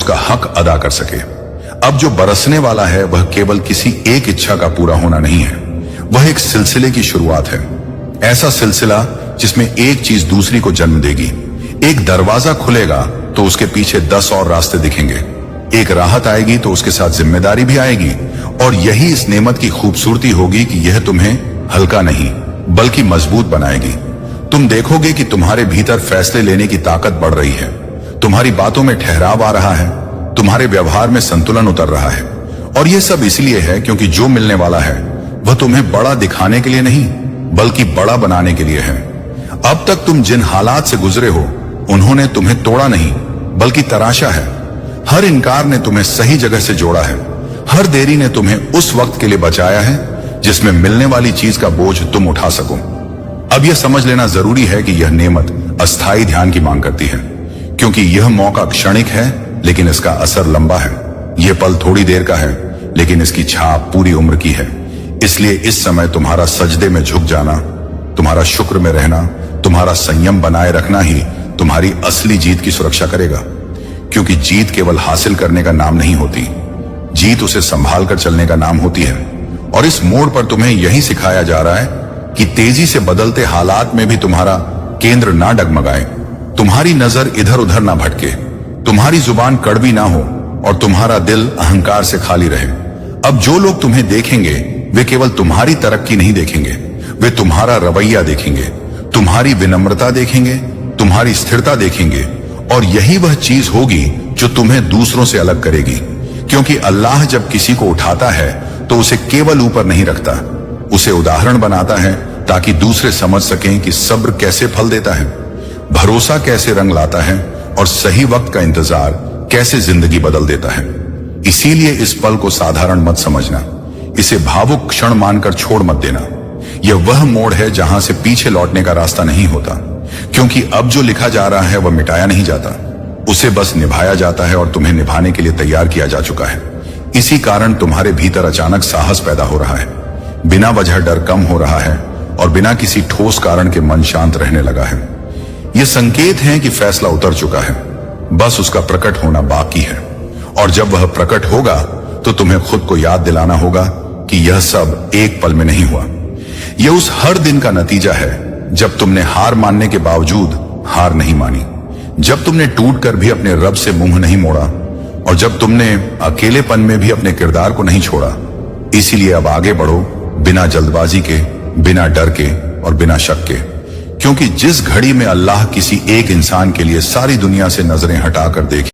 उसका हक अदा कर सके। अब जो बरसने वाला है वह केवल किसी एक इच्छा का पूरा होना नहीं है, वह एक सिलसिले की शुरुआत है। ऐसा सिलसिला जिसमें एक चीज दूसरी को जन्म देगी। एक दरवाजा खुलेगा तो उसके पीछे 10 और रास्ते दिखेंगे। एक राहत आएगी तो उसके साथ जिम्मेदारी भी आएगी। और यही इस नेमत की खूबसूरती होगी कि यह तुम्हें हल्का नहीं बल्कि मजबूत बनाएगी। तुम देखोगे कि तुम्हारे भीतर फैसले लेने की ताकत बढ़ रही है, तुम्हारी बातों में ठहराव आ रहा है, तुम्हारे व्यवहार में संतुलन उतर रहा है। और यह सब इसलिए है क्योंकि जो मिलने वाला है वह तुम्हें बड़ा दिखाने के लिए नहीं बल्कि बड़ा बनाने के लिए है। अब तक तुम जिन हालात से गुजरे हो उन्होंने तुम्हें तोड़ा नहीं बल्कि तराशा है। हर इनकार ने तुम्हें सही जगह से जोड़ा है। हर देरी ने तुम्हें उस वक्त के लिए बचाया है जिसमें मिलने वाली चीज का बोझ तुम उठा सको। अब यह समझ लेना जरूरी है कि यह नेमत अस्थायी ध्यान की मांग करती है, क्योंकि यह मौका क्षणिक है लेकिन इसका असर लंबा है। यह पल थोड़ी देर का है लेकिन इसकी छाप पूरी उम्र की है। इसलिए इस समय तुम्हारा सजदे में झुक जाना, तुम्हारा शुक्र में रहना, तुम्हारा संयम बनाए रखना ही तुम्हारी असली जीत की सुरक्षा करेगा। क्योंकि जीत केवल हासिल करने का नाम नहीं होती, जीत उसे संभाल कर चलने का नाम होती है। और इस मोड़ पर तुम्हें यही सिखाया जा रहा है कि तेजी से बदलते हालात में भी तुम्हारा केंद्र ना डगमगाए, तुम्हारी नजर इधर उधर ना भटके, तुम्हारी जुबान कड़वी ना हो और तुम्हारा दिल अहंकार से खाली रहे। अब जो लोग तुम्हें देखेंगे वे केवल तुम्हारी तरक्की नहीं देखेंगे, वे तुम्हारा रवैया देखेंगे, तुम्हारी विनम्रता देखेंगे, तुम्हारी स्थिरता देखेंगे। और यही वह चीज होगी जो तुम्हें दूसरों से अलग करेगी। क्योंकि अल्लाह जब किसी को उठाता है तो उसे केवल ऊपर नहीं रखता, उसे उदाहरण बनाता है ताकि दूसरे समझ सकें कि सब्र कैसे फल देता है, भरोसा कैसे रंग लाता है और सही वक्त का इंतजार कैसे जिंदगी बदल देता है। इसीलिए इस पल को साधारण मत समझना, इसे भावुक क्षण मानकर छोड़ मत देना। यह वह मोड़ है जहां से पीछे लौटने का रास्ता नहीं होता, क्योंकि अब जो लिखा जा रहा है वह मिटाया नहीं जाता, उसे बस निभाया जाता है और तुम्हें निभाने के लिए तैयार किया जा चुका है। इसी कारण तुम्हारे भीतर अचानक साहस पैदा हो रहा है, बिना वजह डर कम हो रहा है और बिना किसी ठोस कारण के मन शांत रहने लगा है। यह संकेत है कि फैसला उतर चुका है, बस उसका प्रकट होना बाकी है। और जब वह प्रकट होगा तो तुम्हें खुद को याद दिलाना होगा कि यह सब एक पल में नहीं हुआ। यह उस हर दिन का नतीजा है जब तुमने हार मानने के बावजूद हार नहीं मानी, जब तुमने टूटकर भी अपने रब से मुंह नहीं मोड़ा और जब तुमने अकेलेपन में भी अपने किरदार को नहीं छोड़ा। इसीलिए अब आगे बढ़ो, बिना जल्दबाजी के, बिना डर के और बिना शक के। क्योंकि जिस घड़ी में अल्लाह किसी एक इंसान के लिए सारी दुनिया से नजरें हटाकर देखे